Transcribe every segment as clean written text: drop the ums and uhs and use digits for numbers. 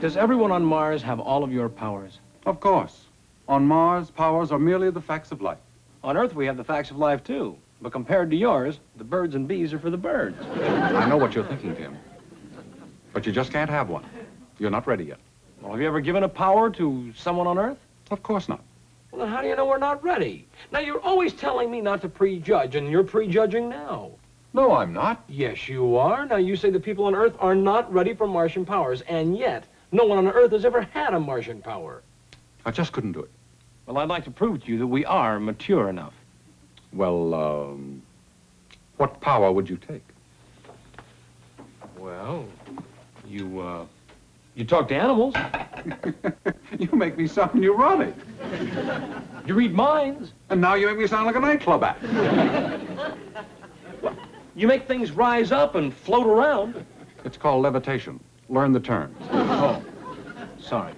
Does everyone on Mars have all of your powers? Of course. On Mars, powers are merely the facts of life. On Earth, we have the facts of life, too. But compared to yours, the birds and bees are for the birds. I know what you're thinking, Tim. But you just can't have one. You're not ready yet. Well, have you ever given a power to someone on Earth? Of course not. Well, then how do you know we're not ready? Now, you're always telling me not to prejudge, and you're prejudging now. No, I'm not. Yes, you are. Now, you say the people on Earth are not ready for Martian powers, and yet, no one on Earth has ever had a Martian power. I just couldn't do it. Well, I'd like to prove to you that we are mature enough. Well, what power would you take? Well, you talk to animals. You make me sound neurotic. You read minds. And now you make me sound like a nightclub act. You make things rise up and float around. It's called levitation. Learn the terms. Oh, sorry.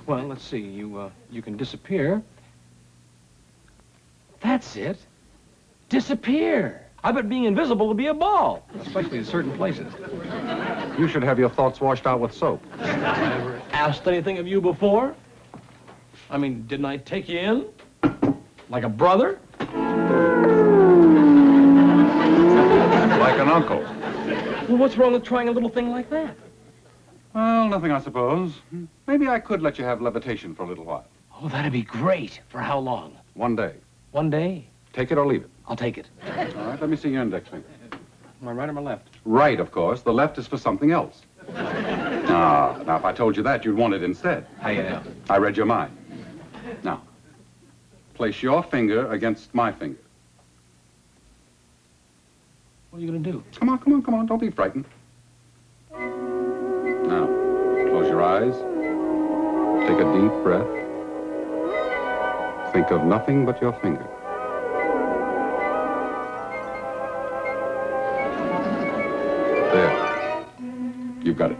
Well, let's see. You can disappear. That's it. Disappear. I bet being invisible would be a ball, especially in certain places. You should have your thoughts washed out with soap. I ever asked anything of you before? I mean, didn't I take you in? Like a brother? Like an uncle. Well, what's wrong with trying a little thing like that? Well, nothing, I suppose. Maybe I could let you have levitation for a little while. Oh, that'd be great. For how long? One day. One day? Take it or leave it. I'll take it. All right, let me see your index finger. My right or my left? Right, of course. The left is for something else. Now, if I told you that, you'd want it instead. How you know? I read your mind. Now, place your finger against my finger. What are you going to do? Come on, come on, come on. Don't be frightened. Now, close your eyes. Take a deep breath. Think of nothing but your finger. There. You've got it.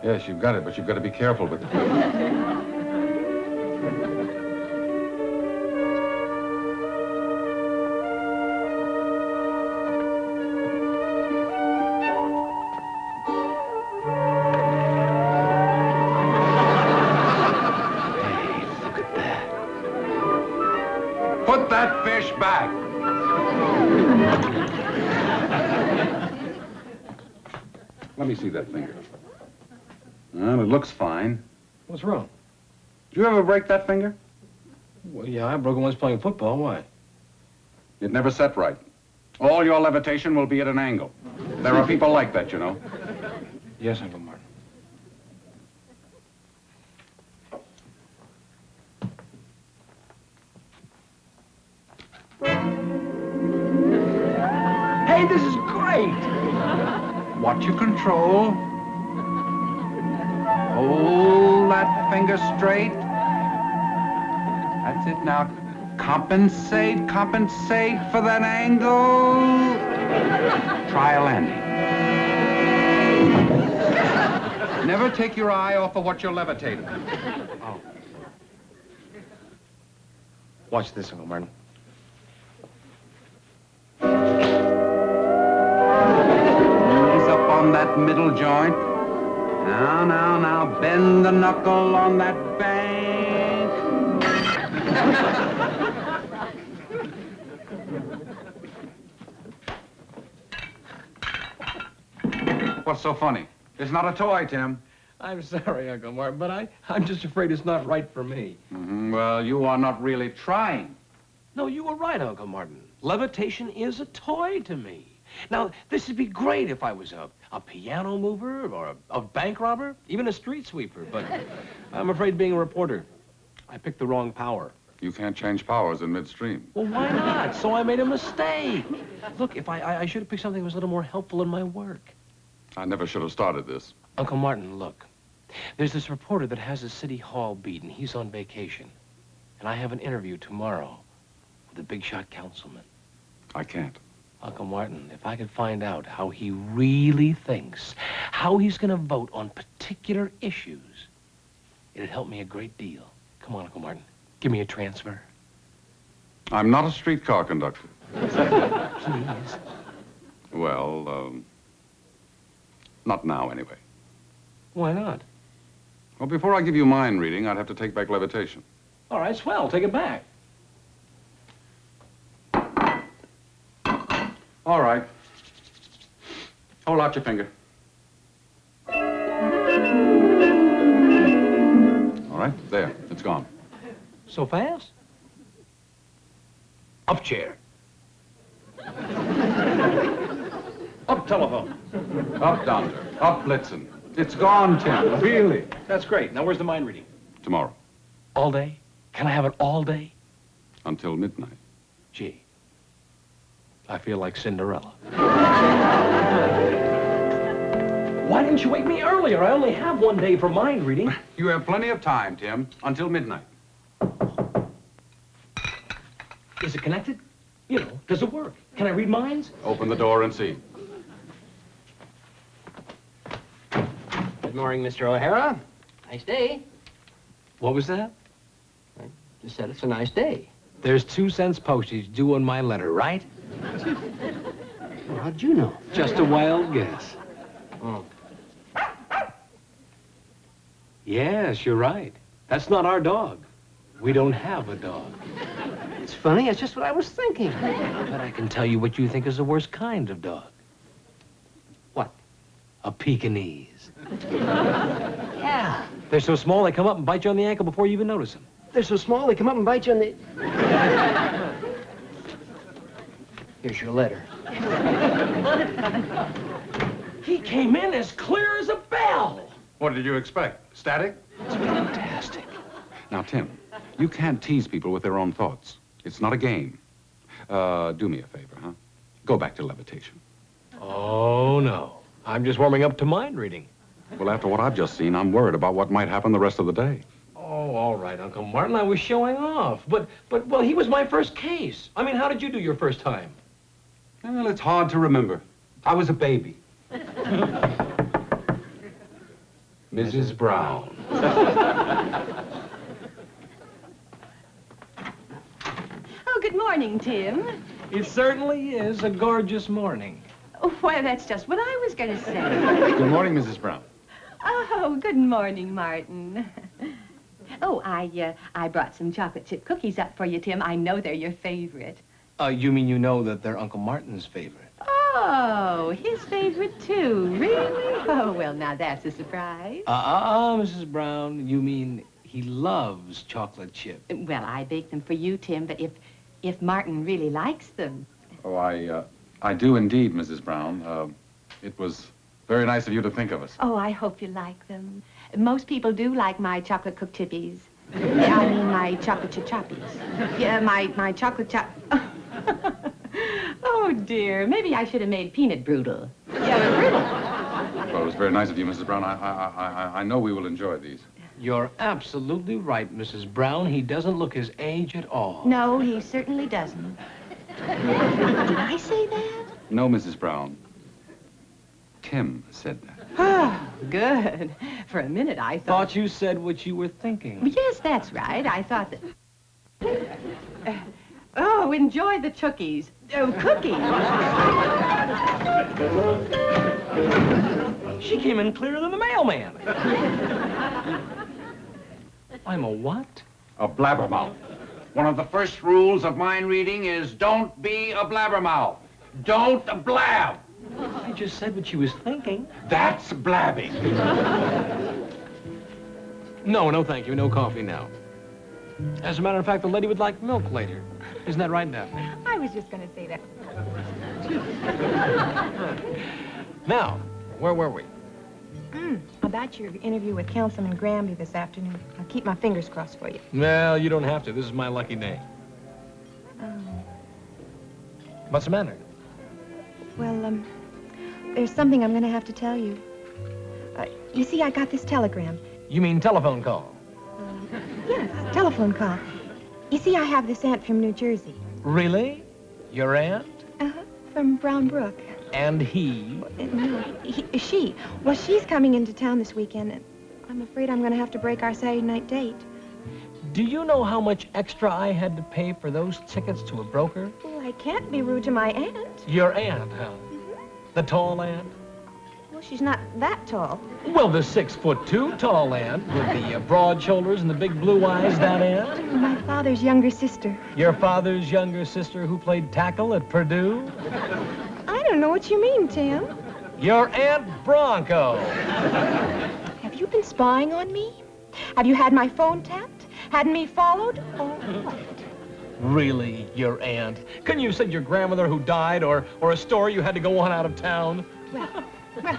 Yes, you've got it, but you've got to be careful with it. Put that fish back. Let me see that finger. Well, it looks fine. What's wrong? Did you ever break that finger? Well, yeah, I broke it once playing football. Why? It never set right. All your levitation will be at an angle. There are people like that, you know. Yes, Uncle Martin. Hey, this is great! What you control. Hold that finger straight. That's it now. Compensate, compensate for that angle. Try a landing. Never take your eye off of what you're levitating. Oh. Watch this, Uncle Martin. Ease up on that middle joint. Now, now, now, bend the knuckle on that bank. What's so funny? It's not a toy, Tim. I'm sorry, Uncle Martin, but I'm just afraid it's not right for me. Well, you are not really trying. No, you were right, Uncle Martin. Levitation is a toy to me. Now, this would be great if I was a piano mover or a bank robber, even a street sweeper, but I'm afraid being a reporter, I picked the wrong power. You can't change powers in midstream. Well, why not? So I made a mistake. Look, if I should have picked something that was a little more helpful in my work. I never should have started this. Uncle Martin, look. There's this reporter that has a city hall beat, and he's on vacation. And I have an interview tomorrow with a big shot councilman. I can't. Uncle Martin, if I could find out how he really thinks, how he's going to vote on particular issues, it'd help me a great deal. Come on, Uncle Martin. Give me a transfer. I'm not a streetcar conductor. Please. Well, not now, anyway. Why not? Well, before I give you mind reading, I'd have to take back levitation. All right, swell. Take it back. All right. Hold out your finger. All right, there. It's gone. So fast? Up chair. Up telephone. Up, Doctor. Up, Blitzen. It's gone, Tim. Really? That's great. Now, where's the mind reading? Tomorrow. All day? Can I have it all day? Until midnight. Gee, I feel like Cinderella. Why didn't you wake me earlier? I only have one day for mind reading. You have plenty of time, Tim, until midnight. Is it connected? You know, does it work? Can I read minds? Open the door and see. Good morning, Mr. O'Hara. Nice day. What was that? Just said it's a nice day. There's 2 cents postage due on my letter, right? Well, how'd you know? Just a wild guess. Oh. Yes, you're right. That's not our dog. We don't have a dog. It's funny. It's just what I was thinking. But I can tell you what you think is the worst kind of dog. What? A Pekingese. Yeah. They're so small they come up and bite you on the ankle before you even notice them. They're so small they come up and bite you on the... Here's your letter. He came in as clear as a bell. What did you expect? Static? It's fantastic. Now, Tim, you can't tease people with their own thoughts. It's not a game. Do me a favor, huh? Go back to levitation. Oh, no. I'm just warming up to mind reading. Well, after what I've just seen, I'm worried about what might happen the rest of the day. Oh, all right, Uncle Martin. I was showing off. But, well, he was my first case. I mean, how did you do your first time? Well, it's hard to remember. I was a baby. Mrs. Brown. Oh, good morning, Tim. It certainly is a gorgeous morning. Oh, why, that's just what I was going to say. Good morning, Mrs. Brown. Oh, good morning, Martin. Oh, I brought some chocolate chip cookies up for you, Tim. I know they're your favorite. You mean you know that they're Uncle Martin's favorite? Oh, his favorite, too. Really? Oh, well, now that's a surprise. Mrs. Brown. You mean he loves chocolate chip. Well, I baked them for you, Tim, but if Martin really likes them. Oh, I do indeed, Mrs. Brown. It was very nice of you to think of us. Oh, I hope you like them. Most people do like my chocolate cooked chippies. I mean, my chocolate chip choppies. Yeah, my chocolate chop... Oh, dear. Maybe I should have made peanut brittle. Yeah, brittle. Well, it was very nice of you, Mrs. Brown. I know we will enjoy these. You're absolutely right, Mrs. Brown. He doesn't look his age at all. No, he certainly doesn't. Did I say that? No, Mrs. Brown. Tim said that. Oh, good. For a minute, I thought... Thought you said what you were thinking. Yes, that's right. I thought that... Oh, enjoy the chookies. Oh, cookies. She came in clearer than the mailman. I'm a what? A blabbermouth. One of the first rules of mind reading is don't be a blabbermouth. Don't blab. I just said what she was thinking. That's blabbing. No, thank you. No coffee now. As a matter of fact, the lady would like milk later. Isn't that right, Daphne? I was just going to say that. Now, where were we? About your interview with Councilman Gramby this afternoon. I'll keep my fingers crossed for you. Well, you don't have to. This is my lucky day. What's the matter? Well, there's something I'm going to have to tell you. You see, I got this telegram. You mean telephone call? Yes, telephone call. You see, I have this aunt from New Jersey. Really? Your aunt? Uh-huh, from Brown Brook. And he? No, she. Well, she's coming into town this weekend, and I'm afraid I'm going to have to break our Saturday night date. Do you know how much extra I had to pay for those tickets to a broker? Well, I can't be rude to my aunt. Your aunt, huh? The tall aunt? Well, she's not that tall. Well, the 6'2" tall aunt with the broad shoulders and the big blue eyes, that aunt? My father's younger sister. Your father's younger sister who played tackle at Purdue? I don't know what you mean, Tim. Your Aunt Bronco. Have you been spying on me? Have you had my phone tapped? Had me followed? Or what? Really, your aunt? Couldn't you have said your grandmother who died or a story you had to go on out of town? Well,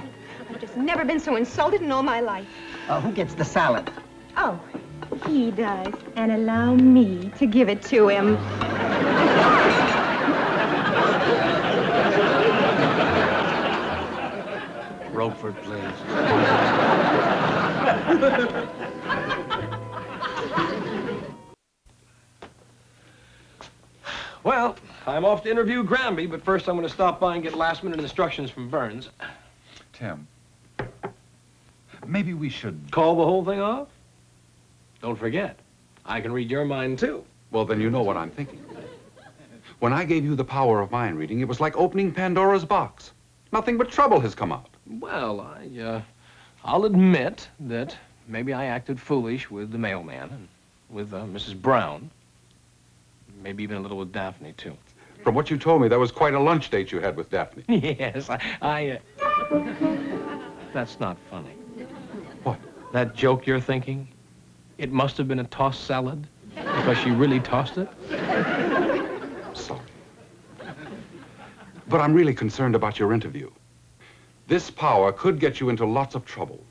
I've just never been so insulted in all my life. Who gets the salad? Oh, he does. And allow me to give it to him. Roquefort, please. Well, I'm off to interview Gramby, but first I'm going to stop by and get last-minute instructions from Burns. Tim, maybe we should... Call the whole thing off? Don't forget, I can read your mind, too. Well, then you know what I'm thinking. When I gave you the power of mind reading, it was like opening Pandora's box. Nothing but trouble has come out. Well, I'll admit that maybe I acted foolish with the mailman and with Mrs. Brown. Maybe even a little with Daphne, too. From what you told me, that was quite a lunch date you had with Daphne. Yes, That's not funny. What? That joke you're thinking, it must have been a tossed salad because she really tossed it. Sorry. But I'm really concerned about your interview. This power could get you into lots of trouble.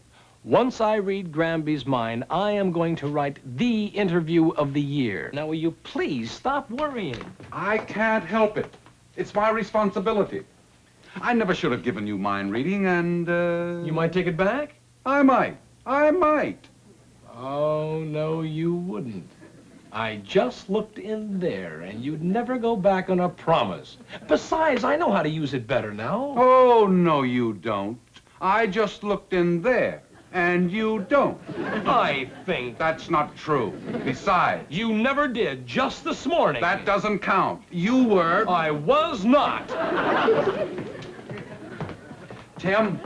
Once I read Gramby's mind, I am going to write the interview of the year. Now, will you please stop worrying? I can't help it. It's my responsibility. I never should have given you mind reading, and, You might take it back? I might. Oh, no, you wouldn't. I just looked in there, and you'd never go back on a promise. Besides, I know how to use it better now. Oh, no, you don't. I just looked in there, and you don't. I think... That's not true. Besides... You never did, just this morning. That doesn't count. You were... I was not. Tim?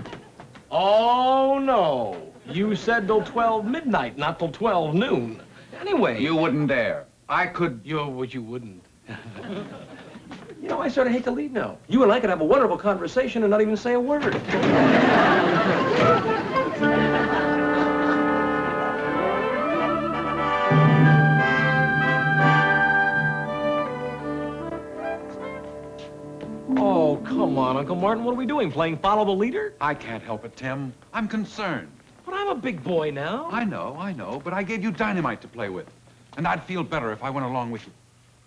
Oh, no. You said till 12 midnight, not till 12 noon. Anyway... You wouldn't dare. I could... You wouldn't. You know, I sort of hate to leave now. You and I could have a wonderful conversation and not even say a word. Oh, come on, Uncle Martin. What are we doing? Playing follow the leader? I can't help it, Tim. I'm concerned. But I'm a big boy now. I know, but I gave you dynamite to play with. And I'd feel better if I went along with you.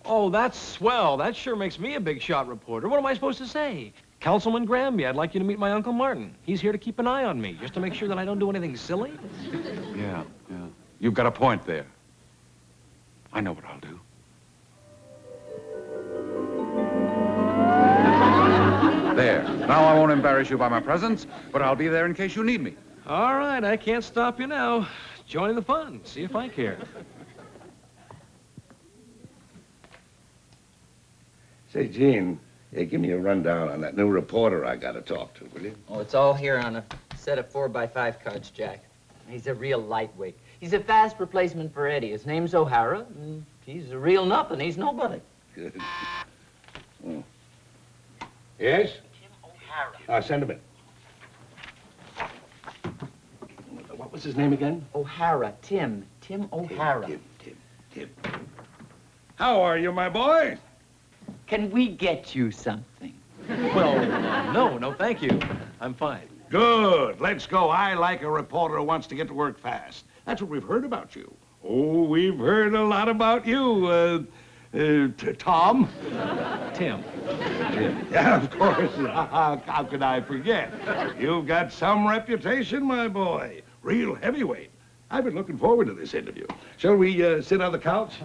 Oh, that's swell. That sure makes me a big shot reporter. What am I supposed to say? Councilman Gramby, I'd like you to meet my Uncle Martin. He's here to keep an eye on me, just to make sure that I don't do anything silly. Yeah. You've got a point there. I know what I'll do. There. Now I won't embarrass you by my presence, but I'll be there in case you need me. All right, I can't stop you now. Join the fun. See if I care. Say, Gene, give me a rundown on that new reporter I got to talk to, will you? Oh, it's all here on a set of 4x5 cards, Jack. He's a real lightweight. He's a fast replacement for Eddie. His name's O'Hara, and he's a real nothing. He's nobody. Good. Oh. Yes? Tim O'Hara. Send him in. What was his name again? O'Hara, Tim. Tim O'Hara. Tim. How are you, my boy? Can we get you something? Well, no, thank you. I'm fine. Good. Let's go. I like a reporter who wants to get to work fast. That's what we've heard about you. Oh, we've heard a lot about you, Tom. Tim. Yeah, of course. How could I forget? You've got some reputation, my boy. Real heavyweight. I've been looking forward to this interview. Shall we sit on the couch?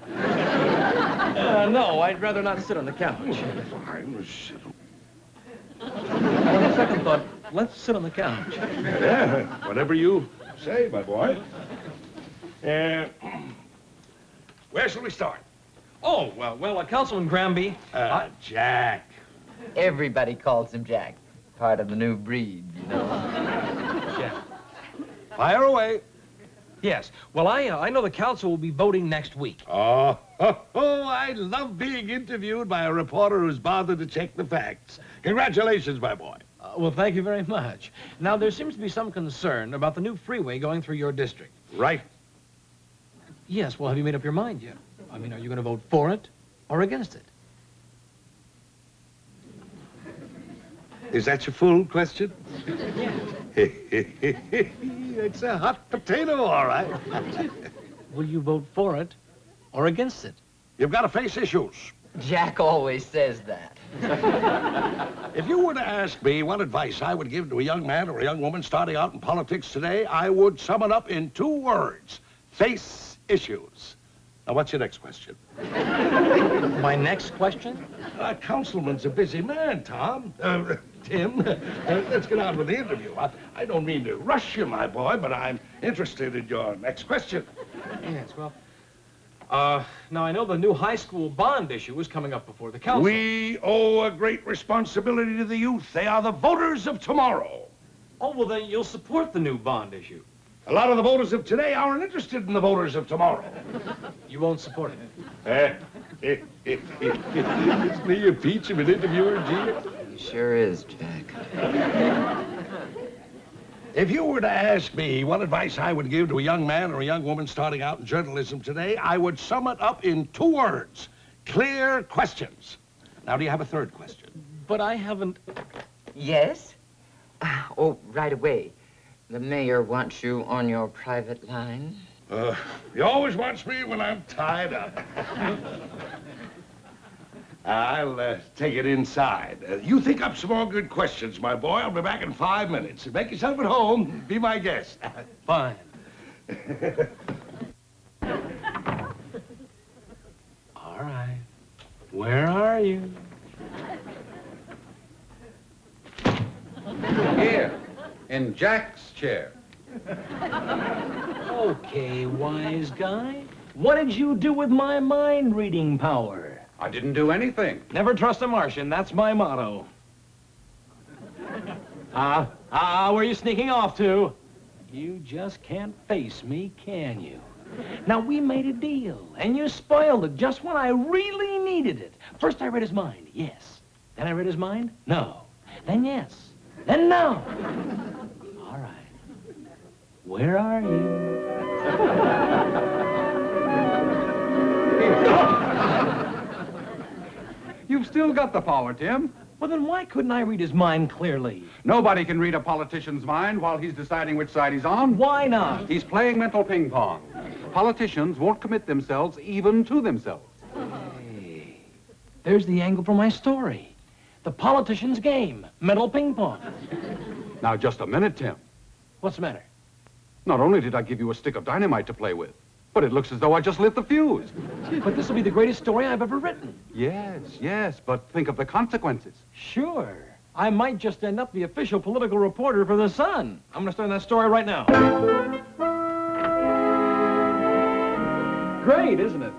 No, I'd rather not sit on the couch. Fine, sit. On second thought, let's sit on the couch. Yeah, whatever you say, my boy. Where shall we start? Oh, well, Councilman Gramby. Jack. Everybody calls him Jack. Part of the new breed, you know. Jack. Fire away. Yes. Well, I know the council will be voting next week. Oh, I love being interviewed by a reporter who's bothered to check the facts. Congratulations, my boy. Well, thank you very much. Now, there seems to be some concern about the new freeway going through your district. Right. Yes, well, have you made up your mind yet? I mean, are you going to vote for it or against it? Is that your full question? It's a hot potato, all right. Will you vote for it or against it? You've got to face issues. Jack always says that. If you were to ask me what advice I would give to a young man or a young woman starting out in politics today, I would sum it up in 2 words. Face issues. Now, what's your next question? My next question? Councilman's a busy man, Tom. Tim, let's get on with the interview. I don't mean to rush you, my boy, but I'm interested in your next question. Yes, well, now I know the new high school bond issue is coming up before the council. We owe a great responsibility to the youth. They are the voters of tomorrow. Oh, well, then you'll support the new bond issue. A lot of the voters of today aren't interested in the voters of tomorrow. You won't support it? Isn't he a peach of an interviewer, Gene? He sure is, Jack. If you were to ask me what advice I would give to a young man or a young woman starting out in journalism today, I would sum it up in 2 words. Clear questions. Now, do you have a third question? But I haven't... Yes? Oh, right away. The mayor wants you on your private line. He always wants me when I'm tied up. I'll take it inside. You think up some more good questions, my boy. I'll be back in 5 minutes. Make yourself at home. Be my guest. Fine. All right. Where are you? Here, in Jack's chair. Okay, wise guy. What did you do with my mind-reading power? I didn't do anything. Never trust a Martian. That's my motto. Where are you sneaking off to? You just can't face me, can you? Now, we made a deal, and you spoiled it just when I really needed it. First, I read his mind, yes. Then I read his mind, no. Then yes. Then no. All right. Where are you? You've still got the power, Tim. Well, then why couldn't I read his mind clearly? Nobody can read a politician's mind while he's deciding which side he's on. Why not? He's playing mental ping pong. Politicians won't commit themselves even to themselves. Hey, there's the angle for my story. The politician's game, mental ping pong. Now, just a minute, Tim. What's the matter? Not only did I give you a stick of dynamite to play with, but it looks as though I just lit the fuse. But this will be the greatest story I've ever written. Yes, but think of the consequences. Sure. I might just end up the official political reporter for the Sun. I'm going to start that story right now. Great, isn't it?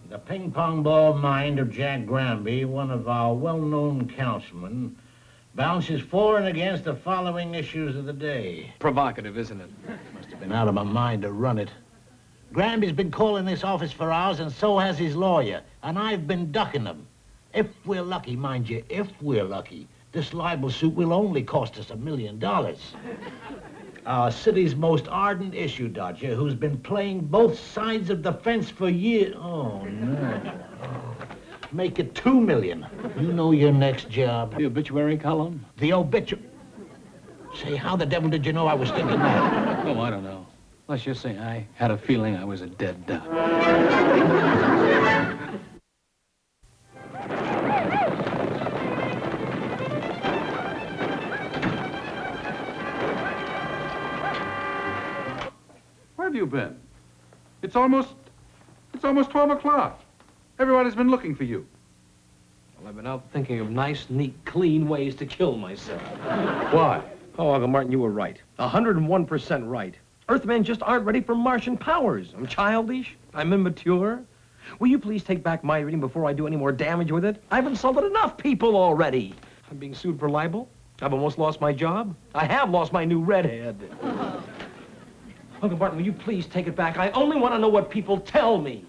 The ping pong ball mind of Jack Gramby, one of our well-known councilmen, bounces for and against the following issues of the day. Provocative, isn't it? Must have been out of my mind to run it. Gramby's been calling this office for hours, and so has his lawyer, and I've been ducking them. If we're lucky, mind you, if we're lucky, this libel suit will only cost us $1 million. Our city's most ardent issue dodger, who's been playing both sides of the fence for years. Oh, no. Make it $2 million. You know your next job. The obituary column? The obituary. Say, how the devil did you know I was thinking that? Oh, I don't know. Let's just say I had a feeling I was a dead duck. Where have you been? It's almost 12 o'clock. Everybody's been looking for you. Well, I've been out thinking of nice, neat, clean ways to kill myself. Why? Oh, Uncle Martin, you were right. 101% right. Earthmen just aren't ready for Martian powers. I'm childish. I'm immature. Will you please take back my reading before I do any more damage with it? I've insulted enough people already. I'm being sued for libel. I've almost lost my job. I have lost my new redhead. Uncle Martin, will you please take it back? I only want to know what people tell me.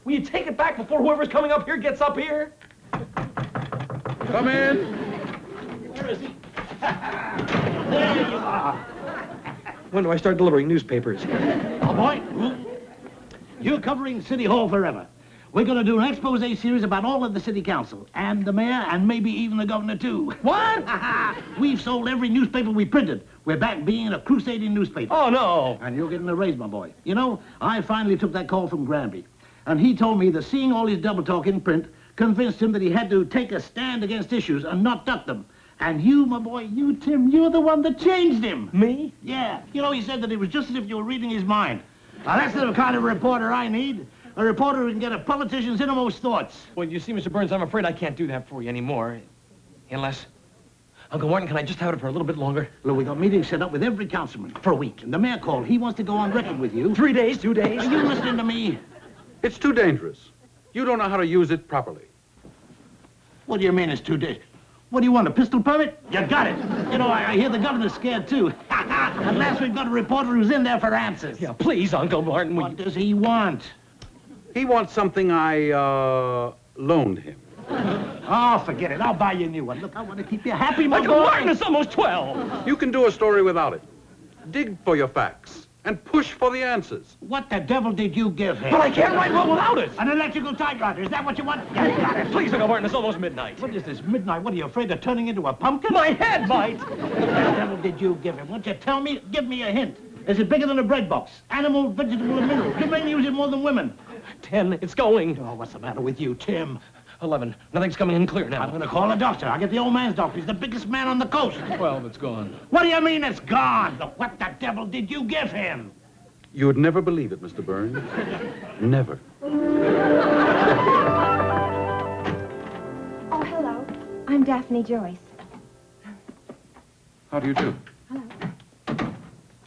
Will you take it back before whoever's coming up here gets up here? Come in. Where is he? There you are. When do I start delivering newspapers? Oh, boy. You're covering City Hall forever. We're going to do an expose series about all of the city council, and the mayor, and maybe even the governor, too. What? We've sold every newspaper we printed. We're back being a crusading newspaper. Oh, no. And you're getting a raise, my boy. You know, I finally took that call from Gramby, and he told me that seeing all his double talk in print convinced him that he had to take a stand against issues and not duck them. And you, my boy, you, Tim, you're the one that changed him. Me? Yeah. You know, he said that it was just as if you were reading his mind. Now, that's the kind of reporter I need. A reporter who can get a politician's innermost thoughts. Well, you see, Mr. Burns, I'm afraid I can't do that for you anymore. Unless... Uncle Martin, can I just have it for a little bit longer? Look, we got meetings set up with every councilman for a week. And the mayor called. He wants to go on record with you. 3 days, 2 days? Are you listening to me? It's too dangerous. You don't know how to use it properly. What do you mean it's too dangerous? What do you want, a pistol permit? You got it. You know, I hear the governor's scared, too. At last we've got a reporter who's in there for answers. Yeah, please, Uncle Martin. What does he want? He wants something I, loaned him. Oh, forget it. I'll buy you a new one. Look, I want to keep you happy, my Uncle boy. Martin, it's almost 12. You can do a story without it. Dig for your facts and push for the answers. What the devil did you give him? But I can't write well without it. An electrical typewriter. Is that what you want? Yeah, got it. Please, Uncle Martin, it's almost midnight. What is this, midnight? What, are you afraid of turning into a pumpkin? My head might. What the devil did you give him? Won't you tell me? Give me a hint. Is it bigger than a bread box? Animal, vegetable, and mineral. Do men use it more than women? 10, it's going. Oh, what's the matter with you, Tim? 11, nothing's coming in clear now. I'm going to call a doctor. I'll get the old man's doctor. He's the biggest man on the coast. 12, it's gone. What do you mean it's gone? What the devil did you give him? You would never believe it, Mr. Burns. Never. Oh, hello. I'm Daphne Joyce. How do you do? Hello.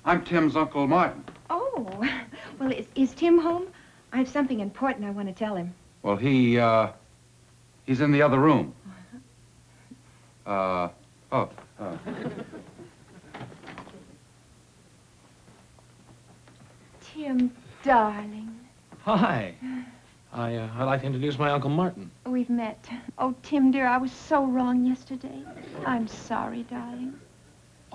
I'm Tim's Uncle Martin. Oh, well, is Tim home? I have something important I want to tell him. Well, he's in the other room. Tim, darling. Hi. I'd like to introduce my Uncle Martin. We've met. Oh, Tim, dear, I was so wrong yesterday. I'm sorry, darling.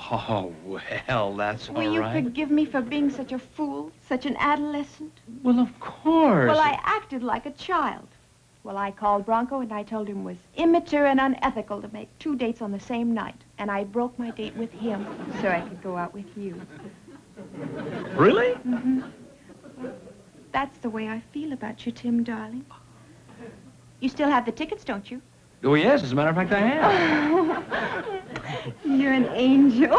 Oh, well, that's all Will you right. forgive me for being such a fool, such an adolescent? Well, of course. Well, I acted like a child. Well, I called Bronco and I told him it was immature and unethical to make 2 dates on the same night. And I broke my date with him so I could go out with you. Really? Mm-hmm. That's the way I feel about you, Tim, darling. You still have the tickets, don't you? Oh, yes, as a matter of fact, I have. You're an angel.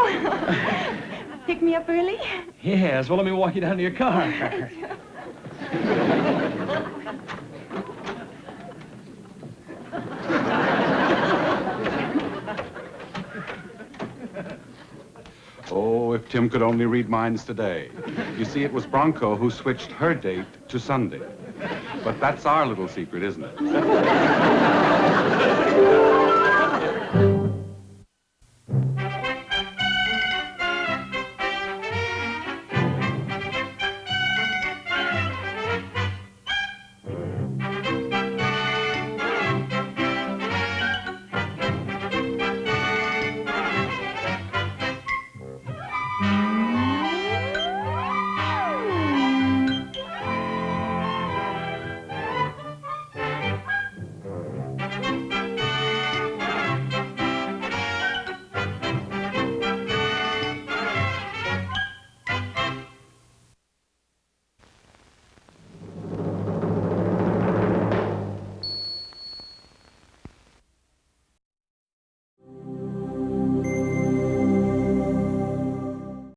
Pick me up early? Yes, well, let me walk you down to your car. Oh, if Tim could only read minds today. You see, it was Bronco who switched her date to Sunday. But that's our little secret, isn't it?